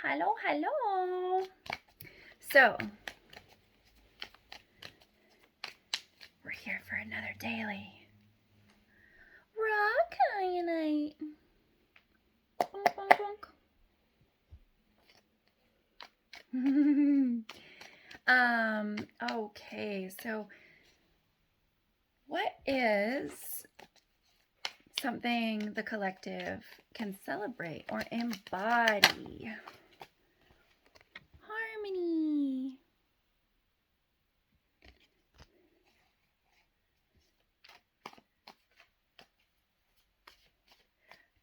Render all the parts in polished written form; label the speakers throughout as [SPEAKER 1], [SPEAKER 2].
[SPEAKER 1] Hello, hello. So, we're here for another daily rock night. Bonk, bonk, bonk. Okay, so what is something the collective can celebrate or embody? Harmony.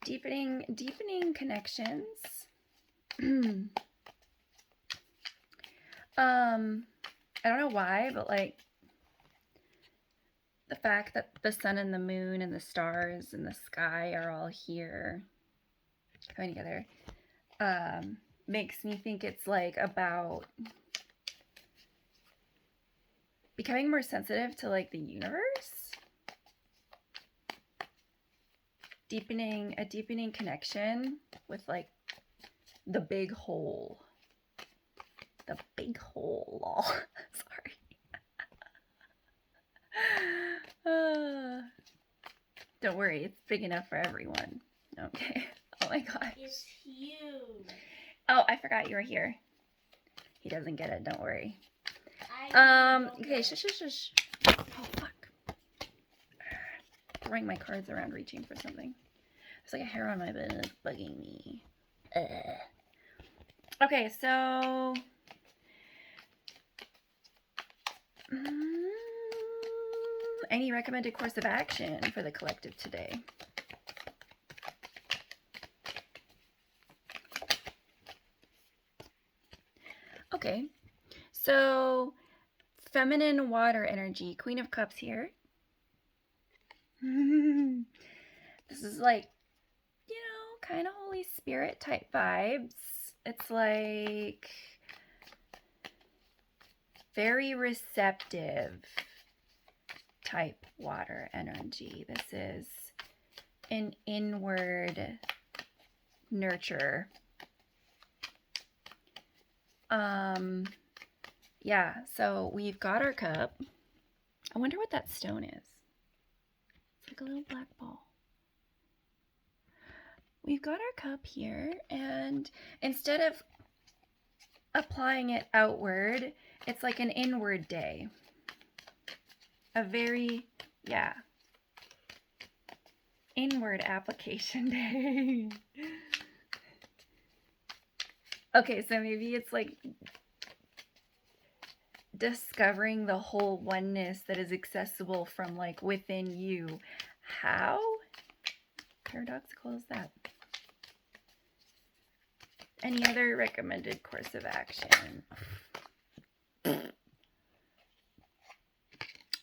[SPEAKER 1] Deepening connections. I don't know why, but like the fact that the sun and the moon and the stars and the sky are all here coming together makes me think it's like about becoming more sensitive to like the universe, a deepening connection with like the big whole. The big hole. Sorry. Don't worry, it's big enough for everyone. Okay. Oh my gosh.
[SPEAKER 2] It's huge.
[SPEAKER 1] Oh, I forgot you were here. He doesn't get it. Don't worry. Okay. Shush. Oh fuck. Throwing my cards around, reaching for something. There's like a hair on my bed and it's bugging me. Okay, so any recommended course of action for the collective today? Okay, so feminine water energy, Queen of Cups here. This is like, you know, kind of Holy Spirit type vibes. It's like very receptive type water energy. This is an inward nurture. Yeah, so we've got our cup. I wonder what that stone is. It's like a little black ball. We've got our cup here, and instead of applying it outward, it's like an inward day. A very, inward application day. Okay, so maybe it's like discovering the whole oneness that is accessible from like within you. How paradoxical is that? Any other recommended course of action?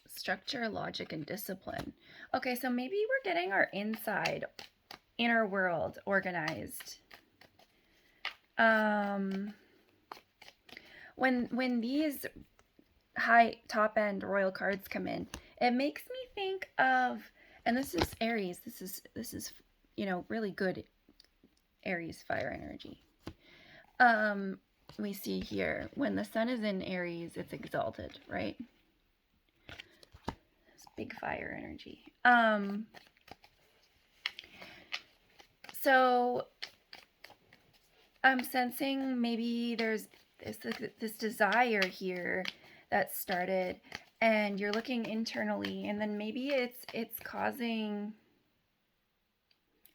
[SPEAKER 1] Structure, logic, and discipline. Okay, so maybe we're getting our inner world organized. When these high top end royal cards come in, it makes me think of, and this is Aries. This is you know, really good Aries fire energy. We see here when the sun is in Aries, it's exalted, right? It's big fire energy. So I'm sensing maybe there's this desire here that started, and you're looking internally, and then maybe it's causing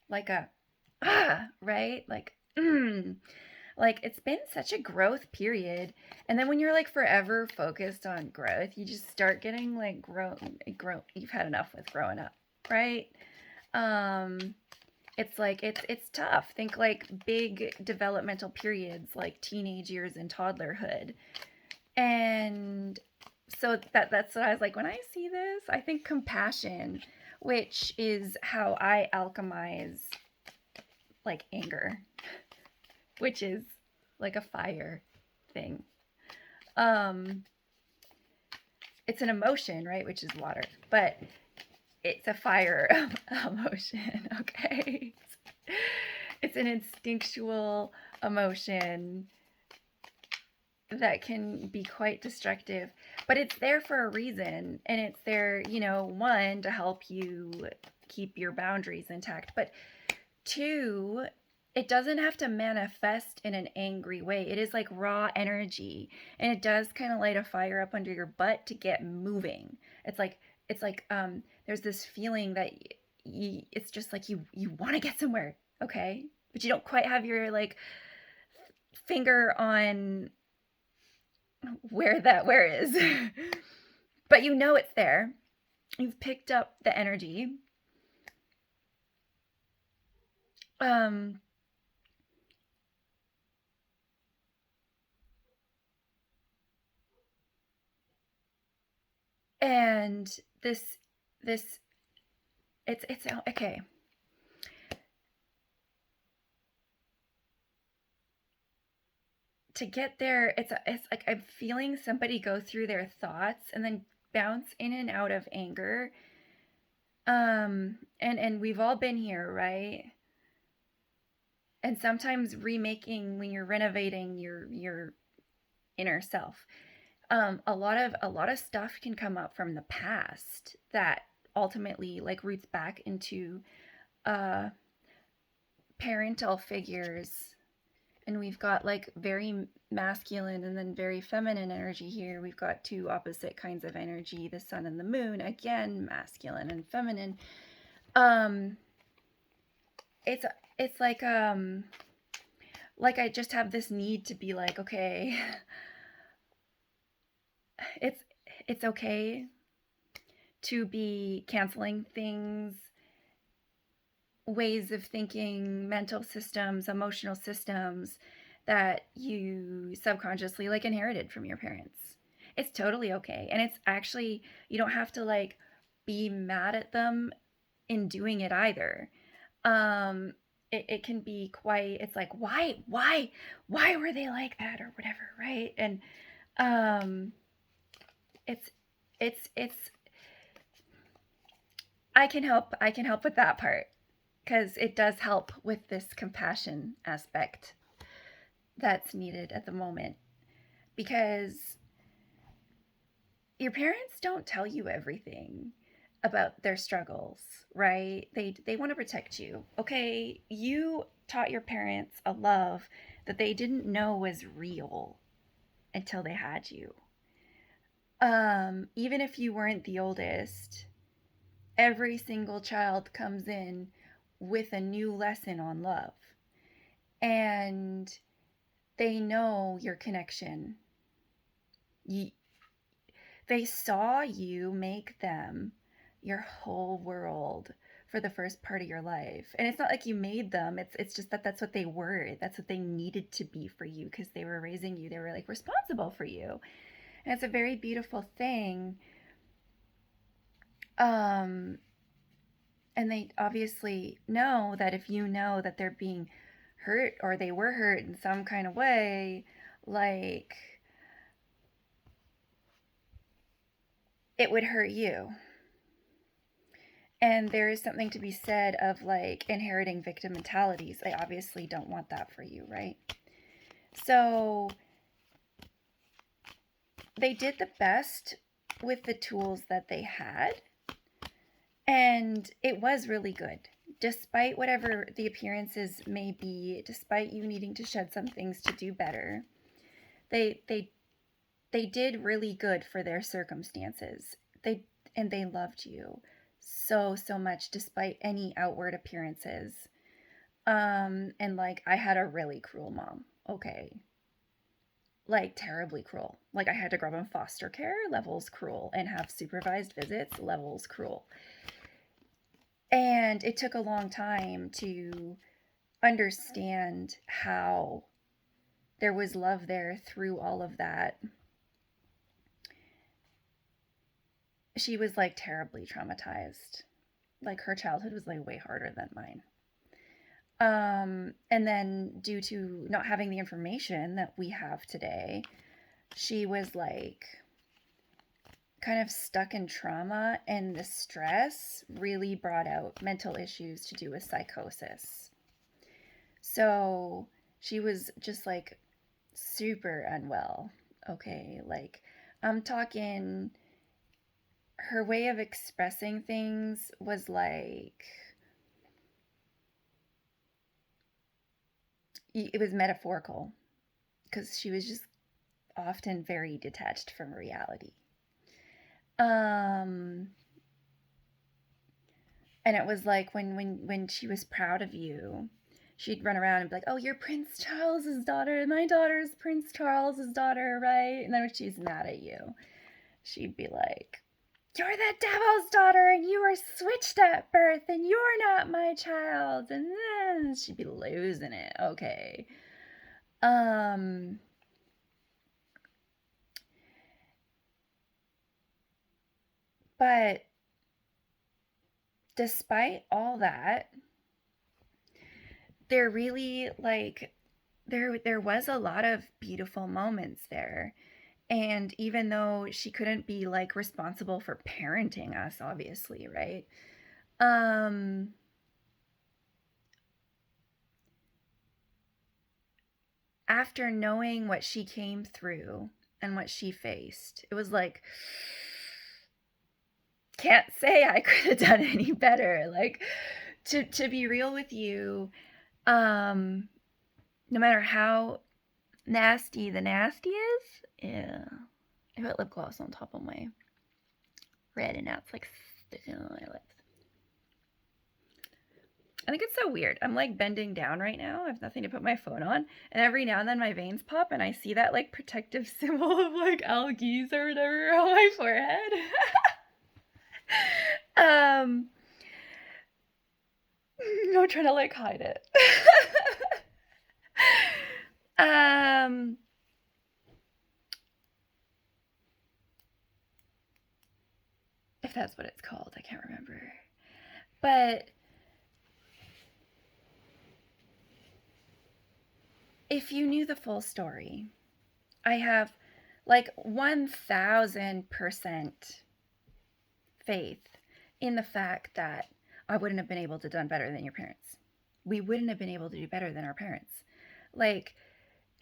[SPEAKER 1] like a right, like like it's been such a growth period, and then when you're like forever focused on growth, you just start getting like grown. You've had enough with growing up, right? It's like it's tough. Think like big developmental periods like teenage years and toddlerhood. And so that's what I was like, when I see this, I think compassion, which is how I alchemize like anger, which is like a fire thing. It's an emotion, right, which is water, but it's a fire emotion, okay? It's an instinctual emotion that can be quite destructive, but it's there for a reason, and it's there, one, to help you keep your boundaries intact, but two, it doesn't have to manifest in an angry way. It is like raw energy, and it does kind of light a fire up under your butt to get moving. It's like there's this feeling that it's just like you want to get somewhere, okay, but you don't quite have your like finger on where is. But it's there. You've picked up the energy. um and this it's okay. To get there, it's like I'm feeling somebody go through their thoughts and then bounce in and out of anger. And we've all been here, right? And sometimes remaking, when you're renovating your inner self, a lot of stuff can come up from the past that ultimately like roots back into uh parental figures. And we've got like very masculine and then very feminine energy here. We've got two opposite kinds of energy, the sun and the moon, again masculine and feminine. um it's it's like I just have this need to be like, okay, it's it's okay to be canceling things, ways of thinking, mental systems, emotional systems that you subconsciously like inherited from your parents. It's totally okay. And it's actually, you don't have to like be mad at them in doing it either. It can be quite, it's like, why were they like that or whatever, right? And um it's it's I can help with that part, because it does help with this compassion aspect that's needed at the moment, because your parents don't tell you everything about their struggles, right? They want to protect you. Okay, you taught your parents a love that they didn't know was real until they had you. Even if you weren't the oldest, every single child comes in with a new lesson on love. And they know your connection. You, they saw you make them your whole world for the first part of your life. And it's not like you made them. It's just that that's what they were. That's what they needed to be for you, because they were raising you. They were like responsible for you. And it's a very beautiful thing. Um and they obviously know that if you know that they're being hurt or they were hurt in some kind of way, like, it would hurt you. And there is something to be said of like inheriting victim mentalities. They obviously don't want that for you, right? So they did the best with the tools that they had, and it was really good. Despite whatever the appearances may be, despite you needing to shed some things to do better, they they they did really good for their circumstances. They loved you so much despite any outward appearances. And like, I had a really cruel mom. Okay. Like, terribly cruel. Like, I had to grow up in foster care, levels cruel, and have supervised visits, levels cruel. And it took a long time to understand how there was love there through all of that. She was like terribly traumatized. Like, her childhood was like way harder than mine. And then, due to not having the information that we have today, she was like kind of stuck in trauma, and the stress really brought out mental issues to do with psychosis. So She was just like super unwell. Okay, like I'm talking her way of expressing things was like it was metaphorical because she was just often very detached from reality. Um and it was like when she was proud of you, she'd run around and be like, "Oh, you're Prince Charles's daughter. My daughter's Prince Charles's daughter, right?" And then when she's mad at you, she'd be like, "You're the devil's daughter and you were switched at birth and you're not my child." And then she'd be losing it. Okay. Um but despite all that, there really like there was a lot of beautiful moments there. And even though she couldn't be like responsible for parenting us, obviously, right? Um After knowing what she came through and what she faced, it was like, can't say I could have done any better. Like to be real with you, um no matter how nasty the nasty is, yeah. I put lip gloss on top of my red and now it's like sticking on my lips. I think it's so weird. I'm like bending down right now. I have nothing to put my phone on. And every now and then my veins pop and I see that like protective symbol of like algae or whatever on my forehead. um I'm trying to like hide it. um if that's what it's called, I can't remember. But if you knew the full story, I have like 1000% faith in the fact that I wouldn't have been able to done better than your parents. We wouldn't have been able to do better than our parents. Like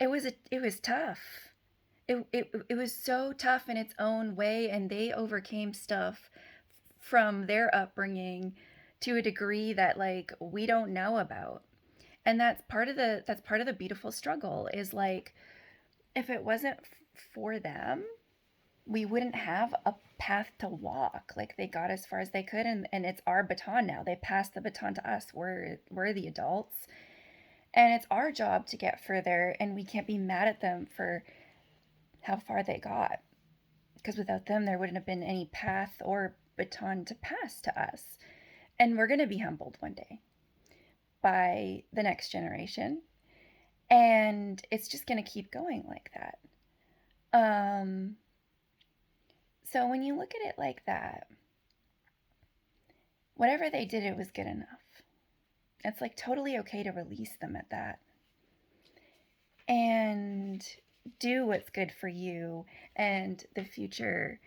[SPEAKER 1] it was tough. It was so tough in its own way, and they overcame stuff from their upbringing to a degree that like we don't know about. And that's part of the beautiful struggle is like if it wasn't for them, we wouldn't have a path to walk. Like they got as far as they could, and it's our baton now. They passed the baton to us. We're the adults. And it's our job to get further, and we can't be mad at them for how far they got. Because without them there wouldn't have been any path or baton to pass to us. And we're gonna be humbled one day by the next generation. And it's just gonna keep going like that. Um so when you look at it like that, whatever they did, it was good enough. It's like totally okay to release them at that and do what's good for you and the future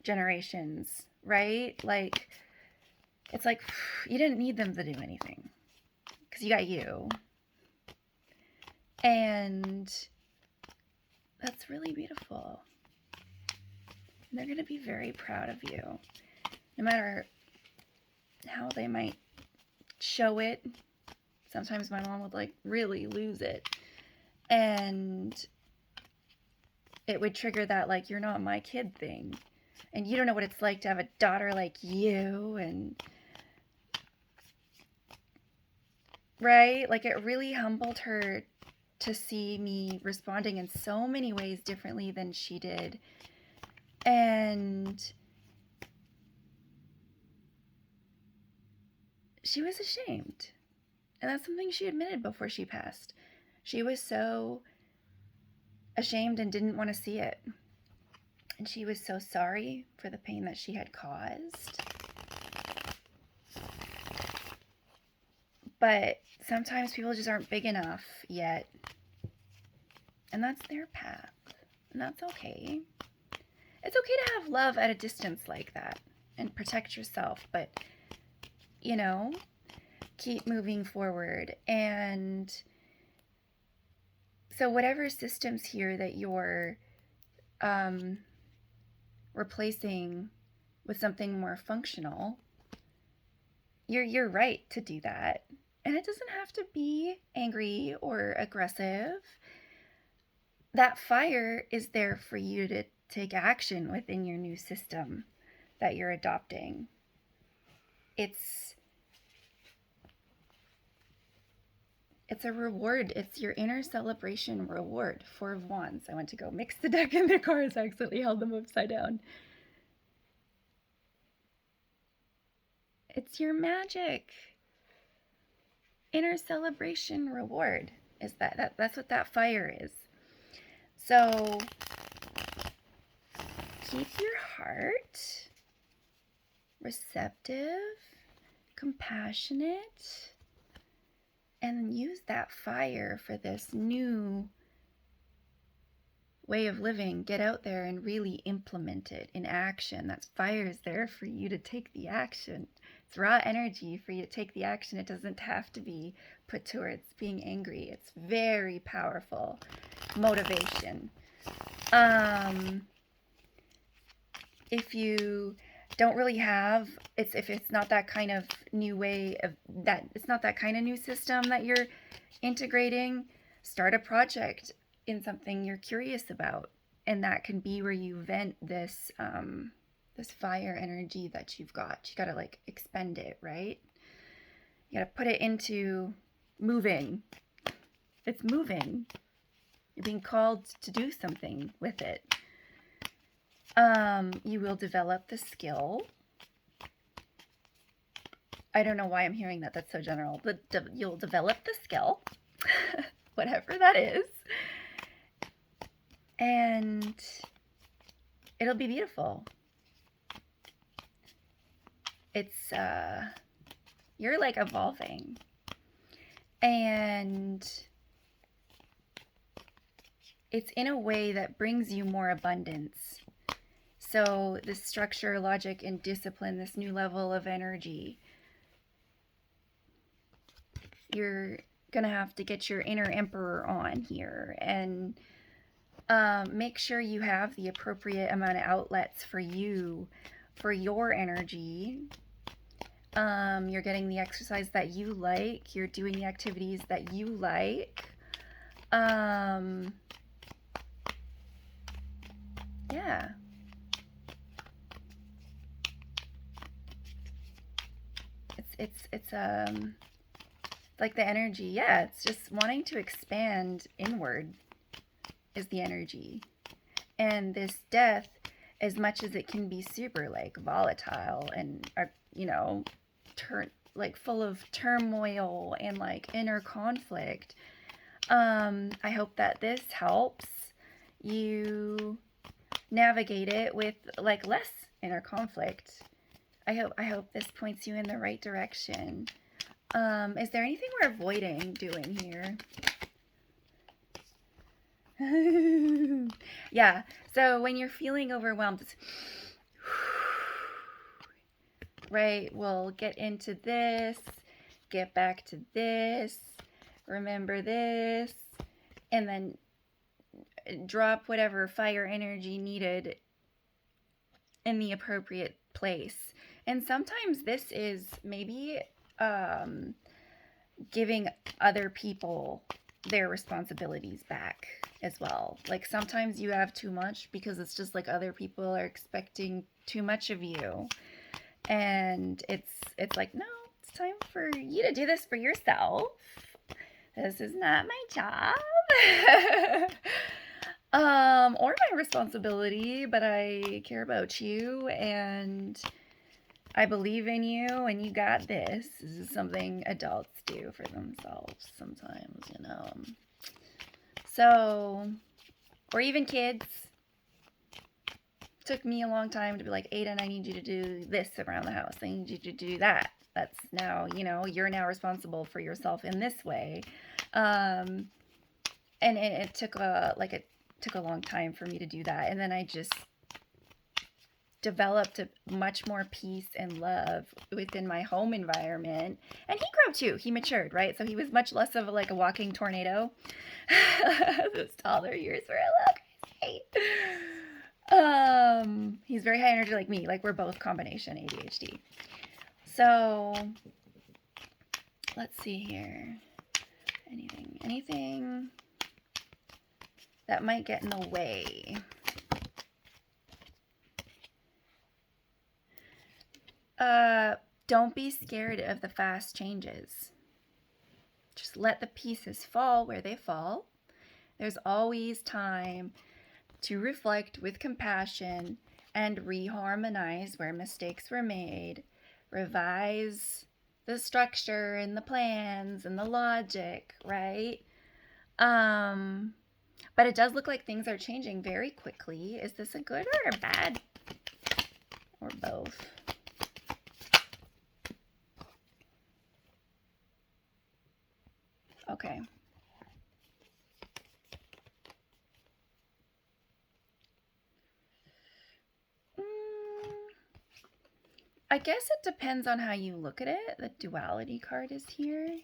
[SPEAKER 1] generations, right? Like, it's like you didn't need them to do anything because you got you. And that's really beautiful. And they're going to be very proud of you, no matter how they might show it. Sometimes my mom would like really lose it. And it would trigger that like you're not my kid thing. And you don't know what it's like to have a daughter like you and right? Like it really humbled her to see me responding in so many ways differently than she did. And she was ashamed. And that's something she admitted before she passed. She was so ashamed and didn't want to see it. And she was so sorry for the pain that she had caused. But sometimes people just aren't big enough yet. And that's their path. And that's okay. It's okay to have love at a distance like that and protect yourself, but you know, keep moving forward. And So whatever systems here that you're um, replacing with something more functional, you're right to do that. And it doesn't have to be angry or aggressive. That fire is there for you to take action within your new system that you're adopting. It's a reward. It's your inner celebration reward. 4 of Wands. I went to go mix the deck in the cards. I accidentally held them upside down. It's your magic. Inner celebration reward is that's what that fire is. So keep your heart receptive, compassionate, and use that fire for this new way of living. Get out there and really implement it in action. That fire is there for you to take the action. It's raw energy for you to take the action. It doesn't have to be put towards being angry. It's very powerful motivation. If you don't really have, if it's not that kind of new way of that, it's not that kind of new system that you're integrating, start a project in something you're curious about, and that can be where you vent this this fire energy that you've got. You gotta like expend it, right? You gotta put it into moving. It's moving. You're being called to do something with it. You will develop the skill. I don't know why I'm hearing that. That's so general. But you'll develop the skill, whatever that is, and it'll be beautiful. It's you're like evolving, and it's in a way that brings you more abundance. So this structure, logic, and discipline, this new level of energy, you're gonna have to get your inner emperor on here and make sure you have the appropriate amount of outlets for you, for your energy. You're getting the exercise that you like. You're doing the activities that you like. Yeah. It's like the energy. Yeah, it's just wanting to expand inward is the energy. And this death, as much as it can be super like volatile and like full of turmoil and like inner conflict, I hope that this helps you navigate it with like less inner conflict. I hope this points you in the right direction. Is there anything we're avoiding doing here? Yeah, so when you're feeling overwhelmed, it's right, we'll get into this, get back to this, remember this, and then drop whatever fire energy needed in the appropriate place. And sometimes this is maybe giving other people their responsibilities back as well. Like sometimes you have too much because it's just like other people are expecting too much of you. And it's like, no, it's time for you to do this for yourself. This is not my job. Or my responsibility, but I care about you and I believe in you and you got this. This is something adults do for themselves sometimes, So, or even kids. It took me a long time to be like, Aiden, I need you to do this around the house. I need you to do that. That's now, you're now responsible for yourself in this way. And it took a long time for me to do that. And then I just developed a much more peace and love within my home environment. And he grew too. He matured, right? So he was much less of like a walking tornado. Those toddler years were a little crazy. He's very high energy like me. Like we're both combination ADHD. So let's see here. Anything that might get in the way. Don't be scared of the fast changes. Just let the pieces fall where they fall. There's always time to reflect with compassion and reharmonize where mistakes were made, revise the structure and the plans and the logic, right? But it does look like things are changing very quickly. Is this a good or a bad? Or both? Okay. I guess it depends on how you look at it. The duality card is here.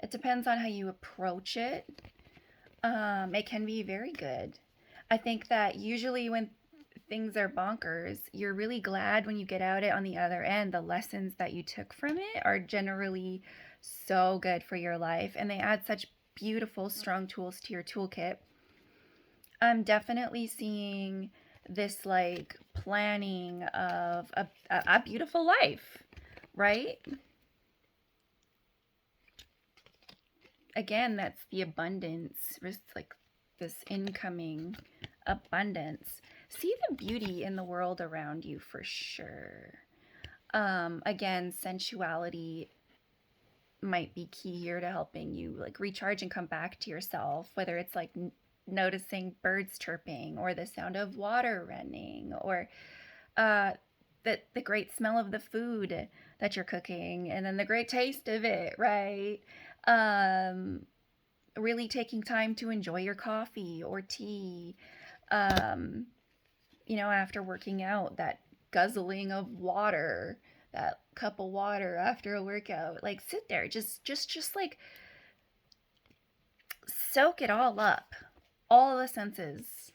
[SPEAKER 1] It depends on how you approach it. It can be very good. I think that usually when things are bonkers, you're really glad when you get out it on the other end. The lessons that you took from it are generally so good for your life, and they add such beautiful, strong tools to your toolkit. I'm definitely seeing this like planning of a beautiful life, right? Again, that's the abundance, like this incoming abundance. See the beauty in the world around you for sure. Again, sensuality might be key here to helping you like recharge and come back to yourself, whether it's like noticing birds chirping or the sound of water running or the great smell of the food that you're cooking and then the great taste of it, right? Really taking time to enjoy your coffee or tea. After working out, that guzzling of water, that cup of water after a workout, like sit there, just like soak it all up, all the senses.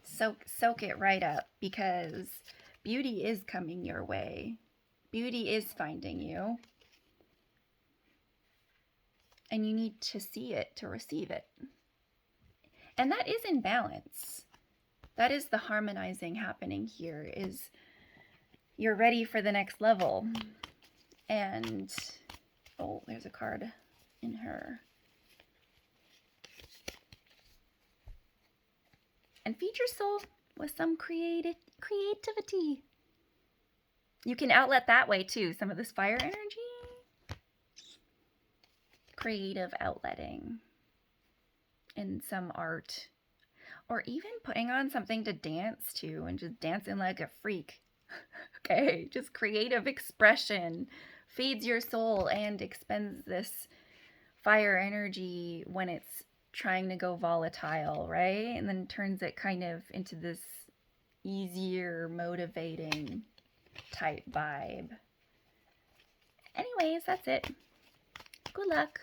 [SPEAKER 1] Soak it right up, because beauty is coming your way. Beauty is finding you. And you need to see it to receive it. And that is in balance. That is the harmonizing happening here, is you're ready for the next level. And, oh, there's a card in her. And feed your soul with some creativity. You can outlet that way too, some of this fire energy. Creative outletting in some art, or even putting on something to dance to and just dancing like a freak. Okay, just creative expression feeds your soul and expends this fire energy when it's trying to go volatile, right? And then turns it kind of into this easier, motivating type vibe. Anyways, that's it. Good luck.